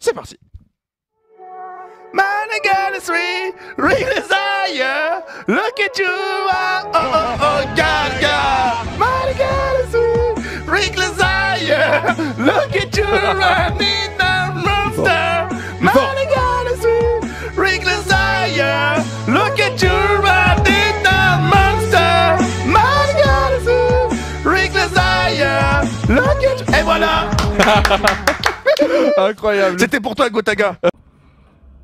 c'est parti. Man, I got a sweet real desire. Look at you, oh, oh, oh, oh, God, God. Man, I got a sweet real desire. Look at you, running the monster. Man, I got a sweet real desire. Look at you, running the monster. Man, I got a sweet real desire. Look at you. Et voilà. Incroyable. C'était pour toi, Gotaga.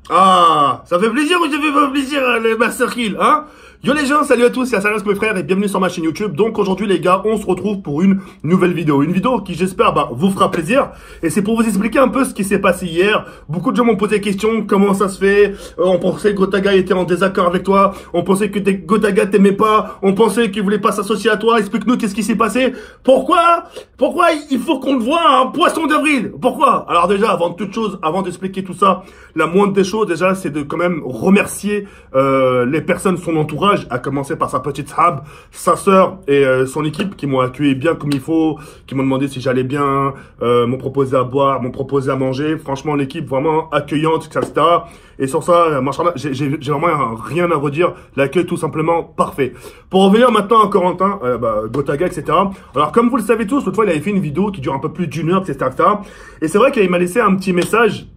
Ah, ça fait plaisir ou ça fait pas plaisir les Master Kill, hein? Yo les gens, salut à tous, c'est Assalas mes frères et bienvenue sur ma chaîne YouTube. Donc aujourd'hui les gars, on se retrouve pour une nouvelle vidéo. Une vidéo qui j'espère vous fera plaisir. Et c'est pour vous expliquer un peu ce qui s'est passé hier. Beaucoup de gens m'ont posé des questions, comment ça se fait? On pensait que Gotaga était en désaccord avec toi. On pensait que Gotaga t'aimait pas. On pensait qu'il voulait pas s'associer à toi. Explique-nous qu'est-ce qui s'est passé. Pourquoi il faut qu'on te voie un poisson d'avril? Pourquoi? Alors déjà, avant toute chose, avant d'expliquer tout ça, la moindre des choses déjà, c'est de quand même remercier les personnes de son entourage, à commencer par sa petite Sahab, sa sœur et son équipe qui m'ont accueilli bien comme il faut, qui m'ont demandé si j'allais bien, m'ont proposé à boire, m'ont proposé à manger. Franchement, l'équipe vraiment accueillante, etc. Et sur ça, machallah, j'ai vraiment rien à redire. L'accueil tout simplement parfait. Pour revenir maintenant à Corentin, Gotaga, etc. Alors comme vous le savez tous, l'autre fois il avait fait une vidéo qui dure un peu plus d'une heure, etc. Et c'est vrai qu'il m'a laissé un petit message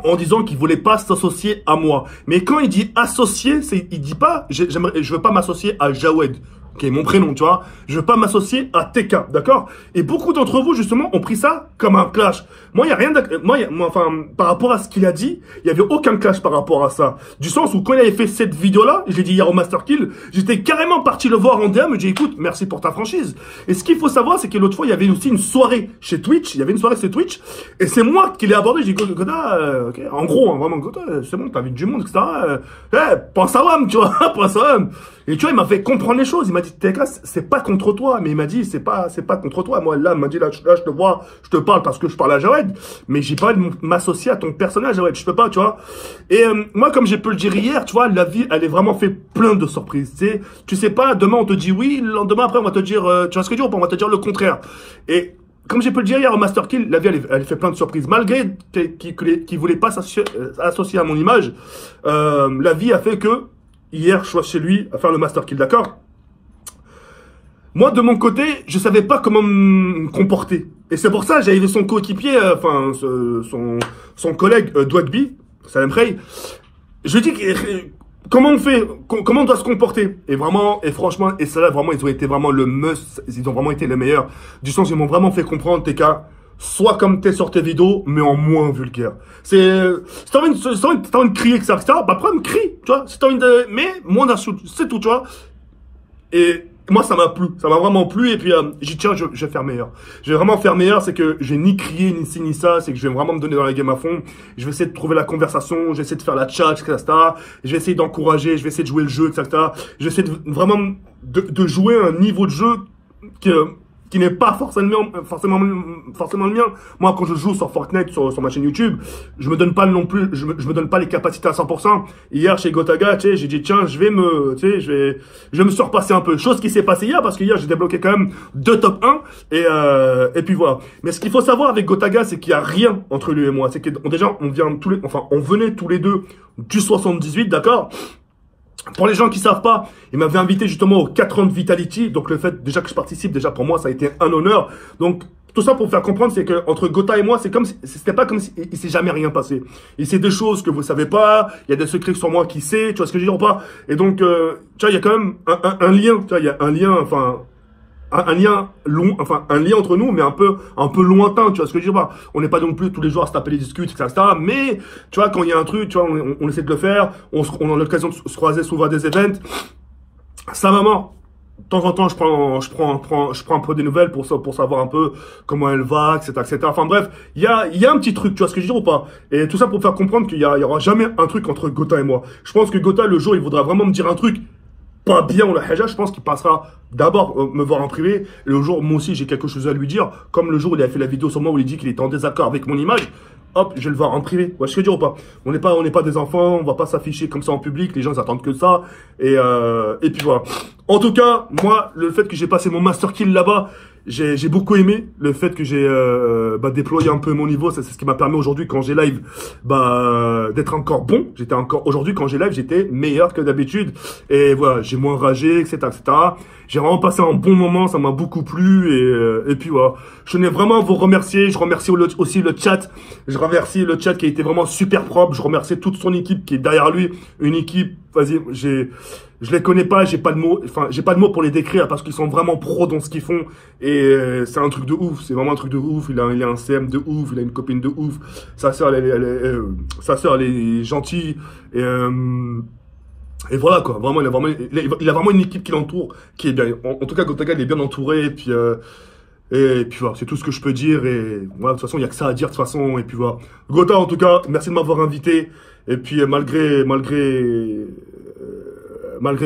en disant qu'il voulait pas s'associer à moi. Mais quand il dit associer, il dit pas, je veux pas m'associer à Jawed, qui est mon prénom, tu vois. Je veux pas m'associer à TK, d'accord? Et beaucoup d'entre vous, justement, ont pris ça comme un clash. Moi, il y a rien enfin, par rapport à ce qu'il a dit, il y avait aucun clash par rapport à ça. Du sens où quand il avait fait cette vidéo-là, je l'ai dit hier au Master Kill, j'étais carrément parti le voir en DM, et j'ai dit, écoute, merci pour ta franchise. Et ce qu'il faut savoir, c'est que l'autre fois, il y avait aussi une soirée chez Twitch, il y avait une soirée chez Twitch, et c'est moi qui l'ai abordé, j'ai dit, Goda, ok, en gros, hein, vraiment, Goda, c'est bon, t'as vu du monde, etc. Pense à Wam, tu vois, pense à Wam. Et tu vois, il m'a fait comprendre les choses. Il m'a dit, TK, c'est pas contre toi. Mais il m'a dit, c'est pas contre toi. Moi, là, il m'a dit, là, je te vois, je te parle parce que je parle à Jawed. Mais j'ai pas de m'associer à ton personnage, Jawed. Je peux pas, tu vois. Et moi, comme j'ai pu le dire hier, tu vois, la vie, elle est vraiment fait plein de surprises. Tu sais pas, demain, on te dit oui. Le lendemain, après, on va te dire, tu vois ce que je veux dire, on va te dire le contraire. Et comme j'ai pu le dire hier au Master Kill, la vie, elle fait plein de surprises. Malgré qu'il voulait pas s'associer à mon image, la vie a fait que hier, je suis chez lui à faire le Master Kill, d'accord? Moi, de mon côté, je savais pas comment me comporter. Et c'est pour ça, j'avais son coéquipier, enfin, son collègue, Dwagby, Salem Frey. Je lui dis, comment on fait? Comment on doit se comporter? Et vraiment, et franchement, et ça là, vraiment, ils ont été vraiment le must. Ils ont vraiment été les meilleurs. Du sens, ils m'ont vraiment fait comprendre, TK. Soit comme t'es sur tes vidéos, mais en moins vulgaire. Si t'as envie de crier, etc., bah, après, me crie, tu vois. Si t'as envie de, mais moins d'insultes, c'est tout, tu vois. Et moi, ça m'a plu. Ça m'a vraiment plu. Et puis, j'ai dit, tiens, je vais faire meilleur. Je vais vraiment faire meilleur. C'est que je vais ni crier, ni ci, ni ça. C'est que je vais vraiment me donner dans la game à fond. Je vais essayer de trouver la conversation. Je vais essayer de faire la chat, etc. Je vais essayer d'encourager. Je vais essayer de jouer le jeu, etc. Je vais essayer vraiment de jouer un niveau de jeu qui n'est pas forcément le mien. Moi, quand je joue sur Fortnite, sur ma chaîne YouTube, je me donne pas non plus, je me donne pas les capacités à 100%. Hier, chez Gotaga, tu sais, j'ai dit, tiens, je vais me surpasser un peu. Chose qui s'est passée hier, parce que hier, j'ai débloqué quand même 2 top 1, et puis voilà. Mais ce qu'il faut savoir avec Gotaga, c'est qu'il y a rien entre lui et moi. C'est que, déjà, on venait tous les deux du 78, d'accord? Pour les gens qui savent pas, il m'avait invité justement au 4 ans de Vitality. Donc le fait déjà que je participe, déjà pour moi, ça a été un honneur. Donc tout ça pour faire comprendre, c'est que entre Gota et moi, c'était pas comme si il s'est jamais rien passé. Il sait des choses que vous savez pas. Il y a des secrets sur moi qui sait. Tu vois ce que je veux dire ou pas? Et donc, tu vois, il y a quand même un lien. Tu vois, il y a un lien, enfin. Un lien long, enfin un lien entre nous, mais un peu lointain, tu vois ce que je veux dire. On n'est pas non plus tous les jours à se taper les discutes, etc. Mais tu vois, quand il y a un truc, tu vois, on essaie de le faire, on a l'occasion de se croiser souvent à des events. Sa maman, de temps en temps, je prends un peu des nouvelles pour savoir un peu comment elle va, etc., etc. Enfin bref, il y a un petit truc, tu vois ce que je veux dire ou pas? Et tout ça pour faire comprendre qu'il y aura jamais un truc entre Gota et moi. Je pense que Gota, le jour, il voudra vraiment me dire un truc pas bien ou la haja, je pense qu'il passera d'abord me voir en privé. Et le jour, moi aussi, j'ai quelque chose à lui dire. Comme le jour où il a fait la vidéo sur moi où il dit qu'il était en désaccord avec mon image. Hop, je vais le voir en privé. Ouais, je veux dire ou pas? On n'est pas des enfants, on va pas s'afficher comme ça en public. Les gens, ils attendent que ça. Et puis voilà. En tout cas, moi, le fait que j'ai passé mon Master Kill là-bas j'ai beaucoup aimé le fait que j'ai déployé un peu mon niveau. Ça, c'est ce qui m'a permis aujourd'hui, quand j'ai live, d'être encore bon. Aujourd'hui, quand j'ai live, j'étais meilleur que d'habitude. Et voilà, j'ai moins ragé, etc., etc. J'ai vraiment passé un bon moment, ça m'a beaucoup plu. Et puis voilà, je tenais vraiment à vous remercier. Je remercie aussi le chat. Je remercie le chat qui a été vraiment super propre. Je remercie toute son équipe qui est derrière lui. Une équipe, vas-y, je les connais pas, j'ai pas de mots pour les décrire parce qu'ils sont vraiment pros dans ce qu'ils font et c'est un truc de ouf, c'est vraiment un truc de ouf. Il a un CM de ouf, il a une copine de ouf. Sa sœur, elle est gentille et voilà quoi. Vraiment, il a vraiment une équipe qui l'entoure, qui est bien. En tout cas, Gotaga, il est bien entouré et puis voilà, c'est tout ce que je peux dire et voilà, de toute façon, il y a que ça à dire de toute façon et puis voilà. Gota, en tout cas, merci de m'avoir invité et puis malgré,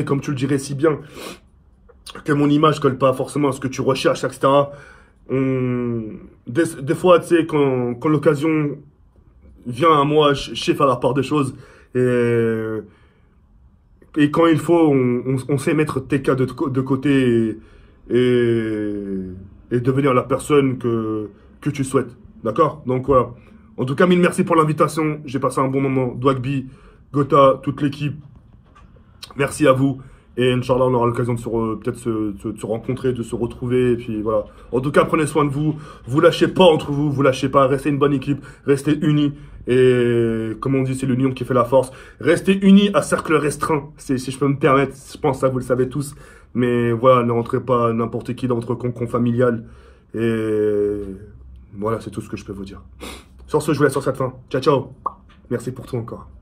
comme tu le dirais si bien, que mon image colle pas forcément à ce que tu recherches, etc. Des fois, tu sais, quand l'occasion vient à moi, je sais faire la part des choses. Et quand il faut, on sait mettre tes cas de côté et devenir la personne que tu souhaites. D'accord? Donc voilà. En tout cas, mille merci pour l'invitation. J'ai passé un bon moment. Dwagby, Gota, toute l'équipe. Merci à vous. Et Inch'Allah, on aura l'occasion de peut-être se rencontrer, de se retrouver. Et puis voilà. En tout cas, prenez soin de vous. Vous lâchez pas entre vous. Vous lâchez pas. Restez une bonne équipe. Restez unis. Et comme on dit, c'est l'union qui fait la force. Restez unis à cercle restreint. Si je peux me permettre. Je pense que ça, vous le savez tous. Mais voilà, ne rentrez pas n'importe qui dans votre cocon familial. Et voilà, c'est tout ce que je peux vous dire. Sur ce, je vous laisse sur cette fin. Ciao, ciao. Merci pour tout encore.